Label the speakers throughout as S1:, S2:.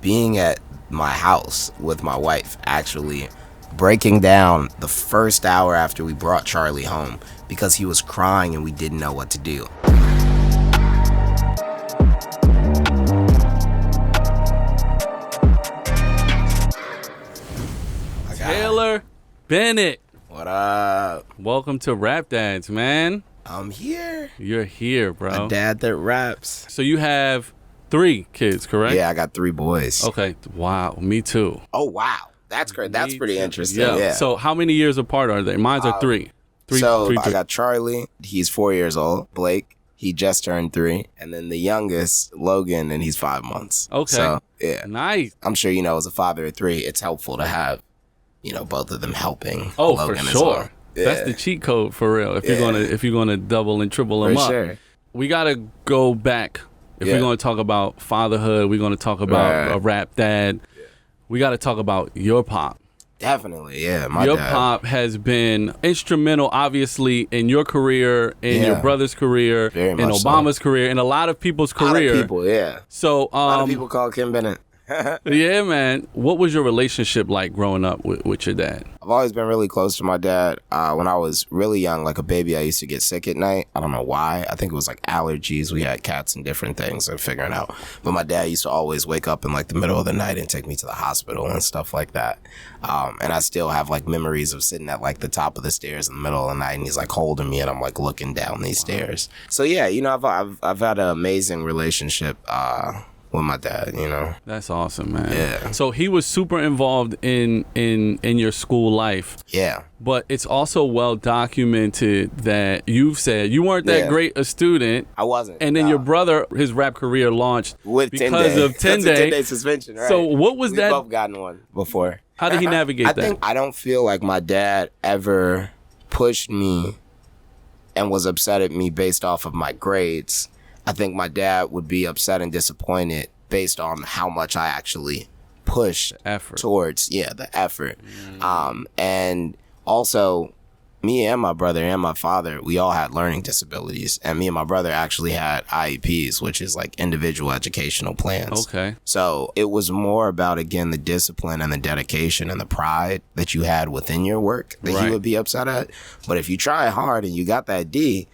S1: being at my house with my wife, actually breaking down the first hour after we brought Charlie home because he was crying and we didn't know what to do.
S2: Taylor Bennett.
S1: What up?
S2: Welcome to Rap Dads, man.
S1: I'm here.
S2: You're here, bro.
S1: A dad that raps.
S2: So you have 3 kids, correct?
S1: Yeah, I got 3 boys.
S2: Okay. Wow. Me too.
S1: Oh, wow. That's great. That's
S2: Me
S1: pretty
S2: too.
S1: interesting.
S2: Yeah.
S1: Yeah.
S2: So how many years apart are they? Mine's are 3.
S1: I got Charlie. He's 4 years old. Blake, he just turned 3. And then the youngest, Logan, and he's 5 months.
S2: Okay.
S1: So, yeah.
S2: Nice.
S1: I'm sure, as a father of 3, it's helpful to have, both of them helping.
S2: Oh,
S1: Logan
S2: for
S1: as
S2: sure.
S1: well. Yeah.
S2: That's the cheat code for real. If you're gonna double and triple them
S1: For
S2: up,
S1: sure.
S2: we gotta go back. If we're gonna talk about fatherhood, we're gonna talk about a rap dad. Yeah. We gotta talk about your pop.
S1: Definitely, yeah.
S2: Your
S1: dad.
S2: pop has been instrumental, obviously, in your career, in your brother's career, in Obama's career, in a lot of people's career.
S1: A lot of people, yeah.
S2: So,
S1: a lot of people call Kim Bennett.
S2: Yeah, man. What was your relationship like growing up with your dad?
S1: I've always been really close to my dad. When I was really young, like a baby, I used to get sick at night. I don't know why. I think it was like allergies. We had cats and different things and figuring out. But my dad used to always wake up in like the middle of the night and take me to the hospital and stuff like that. And I still have like memories of sitting at like the top of the stairs in the middle of the night and he's like holding me and I'm like looking down these stairs. So yeah, I've had an amazing relationship with my dad,
S2: That's awesome, man.
S1: Yeah.
S2: So he was super involved in your school life.
S1: Yeah.
S2: But it's also well documented that you've said you weren't that great a student.
S1: I wasn't.
S2: And then your brother, his rap career launched because of 10
S1: That's
S2: Day.
S1: a 10-day suspension, right?
S2: So what was that?
S1: We've both gotten one before.
S2: How did he navigate that?
S1: I don't feel like my dad ever pushed me and was upset at me based off of my grades. I think my dad would be upset and disappointed based on how much I actually pushed towards, the effort. And also, me and my brother and my father, we all had learning disabilities. And me and my brother actually had IEPs, which is like individual educational plans.
S2: Okay.
S1: So it was more about, again, the discipline and the dedication and the pride that you had within your work that he would be upset at. But if you try hard and you got that D,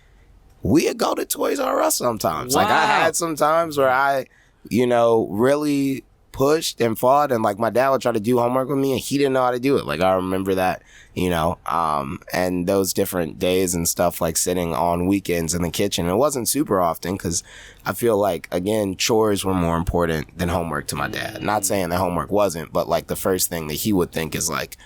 S1: we'd go to Toys R Us sometimes.
S2: Wow.
S1: Like I had some times where I, really pushed and fought and like my dad would try to do homework with me and he didn't know how to do it. Like I remember that, and those different days and stuff, like sitting on weekends in the kitchen. It wasn't super often because I feel like, again, chores were more important than homework to my dad. Not saying that homework wasn't, but like the first thing that he would think is like,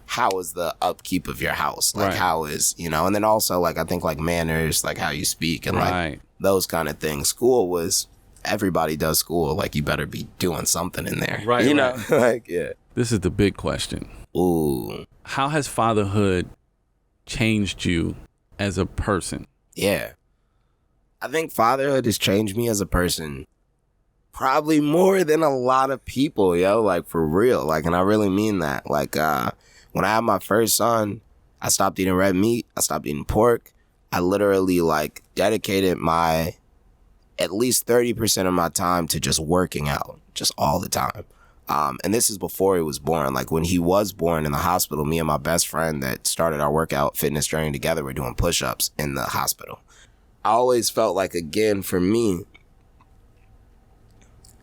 S1: how is the upkeep of your house? Like how is, and then also like, I think like manners, like how you speak and like those kind of things. School was, everybody does school. Like you better be doing something in there.
S2: Right.
S1: Like, yeah.
S2: This is the big question.
S1: Ooh.
S2: How has fatherhood changed you as a person?
S1: Yeah. I think fatherhood has changed me as a person probably more than a lot of people, like for real. Like, and I really mean that. Like, when I had my first son, I stopped eating red meat. I stopped eating pork. I literally like dedicated at least 30% of my time to just working out, just all the time. And this is before he was born. Like when he was born in the hospital, me and my best friend that started our workout fitness journey together were doing push-ups in the hospital. I always felt like, again, for me,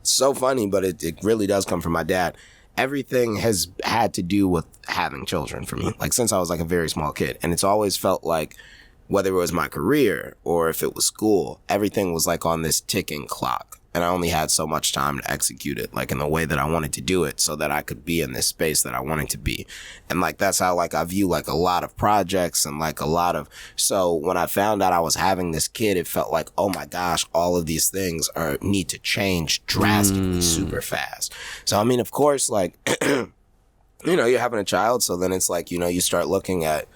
S1: so funny, but it really does come from my dad. Everything has had to do with having children for me, like since I was like a very small kid. And it's always felt like whether it was my career or if it was school, everything was like on this ticking clock. And I only had so much time to execute it, like in the way that I wanted to do it so that I could be in this space that I wanted to be. And like, that's how like I view like a lot of projects and like so when I found out I was having this kid, it felt like, oh my gosh, all of these things need to change drastically super fast. So, I mean, of course, like, you're having a child. So then it's like, you start looking at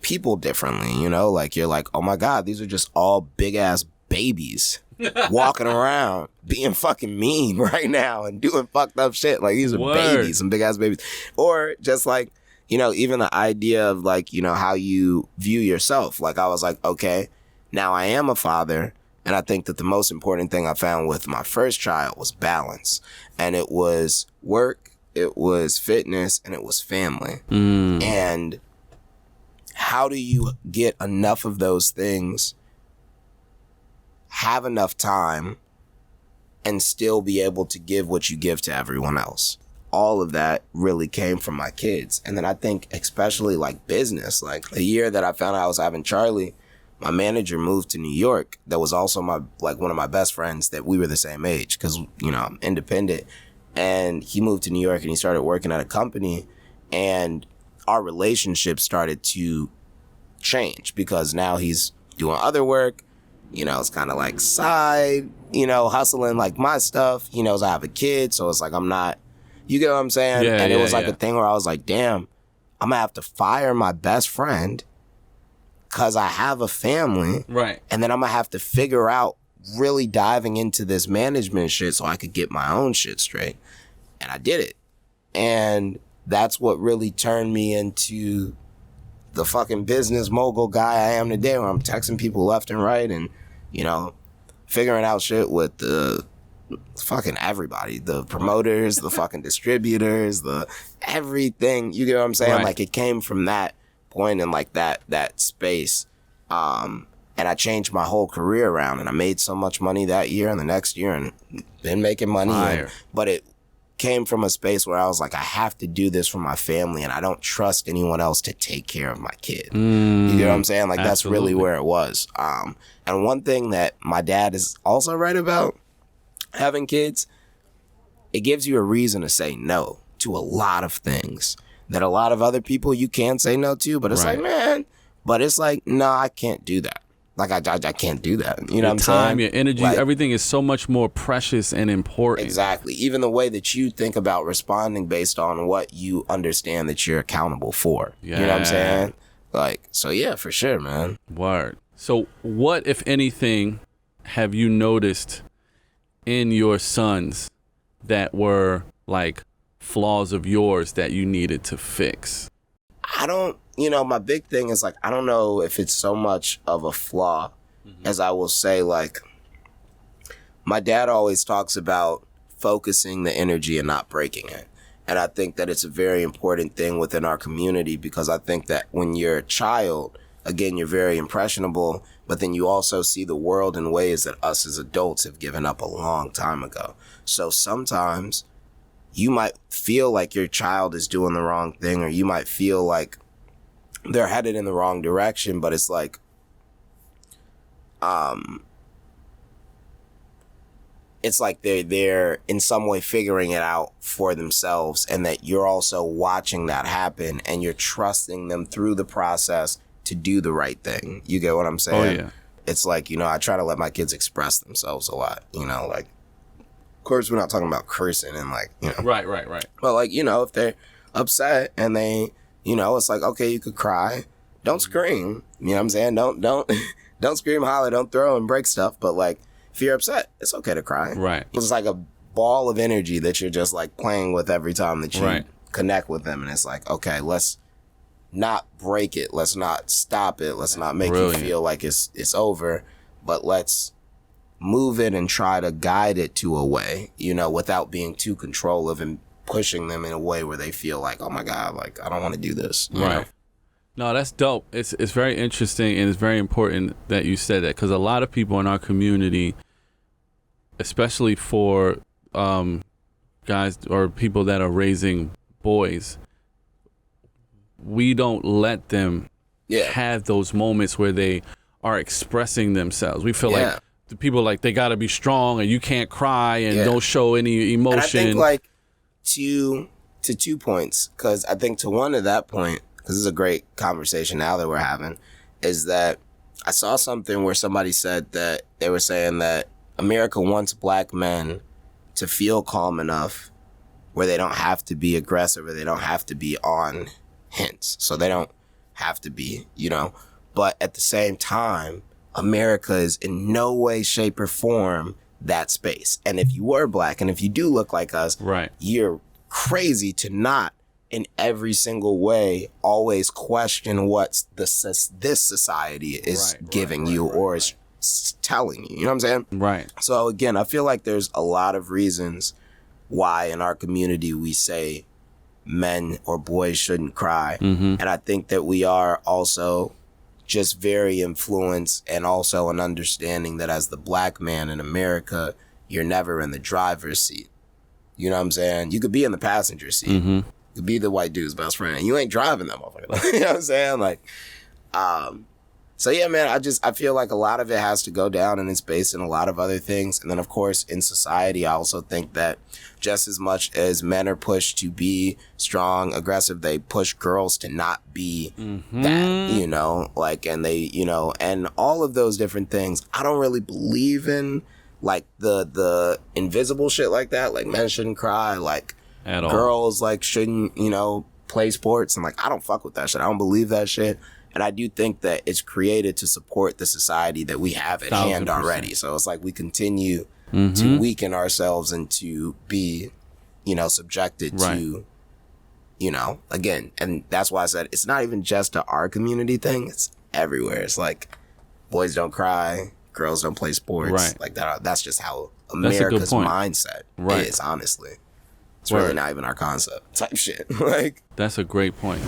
S1: people differently, like you're like, oh my God, these are just all big ass babies walking around being fucking mean right now and doing fucked up shit. Like these are babies, some big ass babies. Or just like, even the idea of like, how you view yourself. Like I was like, okay, now I am a father And I think that the most important thing I found with my first child was balance. And it was work, it was fitness, and it was family. And how do you get enough of those things, have enough time, and still be able to give what you give to everyone else? All of that really came from my kids. And then I think especially like business, like the year that I found out I was having Charlie, my manager moved to New York. That was also one of my best friends that we were the same age because, you know, I'm independent. And he moved to New York and he started working at a company, and our relationship started to change because now he's doing other work. You know, it's kind of like side, you know, hustling like my stuff. He knows I have a kid, so it's like I'm not, you get what I'm saying?
S2: Yeah,
S1: and it was like
S2: yeah.
S1: a thing where I was like, damn, I'm going to have to fire my best friend because I have a family.
S2: Right.
S1: And then I'm going to have to figure out really diving into this management shit so I could get my own shit straight. And I did it. And that's what really turned me into the fucking business mogul guy I am today, where I'm texting people left and right and, you know, figuring out shit with the fucking everybody, the promoters, the fucking distributors, the everything. You get what I'm saying?
S2: Right.
S1: Like, it came from that point and like that space. And I changed my whole career around, and I made so much money that year and the next year, and been making money. But it came from a space where I was like, I have to do this for my family, and I don't trust anyone else to take care of my kid. You get what I'm saying? Like, that's really where it was. And one thing that my dad is also right about having kids, it gives you a reason to say no to a lot of things that a lot of other people you can say no to, but it's like, man, but it's like, no, I can't do that. Like, I can't do that. You know what I'm saying?
S2: Your time, your energy, like, everything is so much more precious and important.
S1: Exactly. Even the way that you think about responding based on what you understand that you're accountable for. Yeah. You know what I'm saying? Like, so yeah, for sure, man.
S2: Word. So what, if anything, have you noticed in your sons that were like flaws of yours that you needed to fix?
S1: You know, my big thing is like, I don't know if it's so much of a flaw as I will say, like, my dad always talks about focusing the energy and not breaking it. And I think that it's a very important thing within our community, because I think that when you're a child, again, you're very impressionable, but then you also see the world in ways that us as adults have given up a long time ago. So sometimes you might feel like your child is doing the wrong thing, or you might feel like they're headed in the wrong direction, but it's like, it's like they're in some way figuring it out for themselves, and that you're also watching that happen and you're trusting them through the process to do the right thing. You get what I'm saying?
S2: Oh, yeah.
S1: It's like, you know, I try to let my kids express themselves a lot, you know, like, of course, we're not talking about cursing and like, you know. Right. But like, you know, if they're upset and they, you know, it's like, okay, you could cry. Don't scream. You know what I'm saying? Don't scream, holler, don't throw and break stuff. But like, if you're upset, it's okay to cry.
S2: Right.
S1: It's like a ball of energy that you're just like playing with every time that you connect with them. And it's like, okay, let's not break it. Let's not stop it. Let's not make you feel like it's over. But let's move it and try to guide it to a way, you know, without being too controlling and pushing them in a way where they feel like, oh my God, like, I don't want to do this. You know?
S2: No, that's dope. It's very interesting, and it's very important that you said that, because a lot of people in our community, especially for guys or people that are raising boys, we don't let them have those moments where they are expressing themselves. We feel like the people, like, they got to be strong and you can't cry and don't show any emotion.
S1: And I think, like, to 2 points, because I think to one of that point, because this is a great conversation now that we're having, is that I saw something where somebody said that they were saying that America wants black men to feel calm enough where they don't have to be aggressive or they don't have to be on hints. So they don't have to be, you know. But at the same time, America is in no way, shape, or form that space. And if you were black and if you do look like us, you're crazy to not in every single way always question what this society is giving you or is telling you. You know what I'm saying?
S2: Right.
S1: So again, I feel like there's a lot of reasons why in our community we say men or boys shouldn't cry.
S2: Mm-hmm.
S1: And I think that we are also just very influenced, and also an understanding that as the black man in America, you're never in the driver's seat. You know what I'm saying? You could be in the passenger seat.
S2: Mm-hmm.
S1: You could be the white dude's best friend, and you ain't driving that motherfucker. You know what I'm saying? Like, so yeah, man, I feel like a lot of it has to go down, and it's based in a lot of other things. And then of course in society, I also think that just as much as men are pushed to be strong, aggressive, they push girls to not be that, you know, like, and they, you know, and all of those different things. I don't really believe in like the invisible shit like that. Like men shouldn't cry, like
S2: At all.
S1: girls like shouldn't, you know, play sports. And like, I don't fuck with that shit. I don't believe that shit. And I do think that it's created to support the society that we have at hand already. So it's like we continue to weaken ourselves and to be, you know, subjected to, you know, again. And that's why I said it's not even just our community thing. It's everywhere. It's like boys don't cry, girls don't play sports.
S2: Right.
S1: Like that. That's just how America's mindset is, honestly. It's really not even our concept type shit. Like,
S2: that's a great point.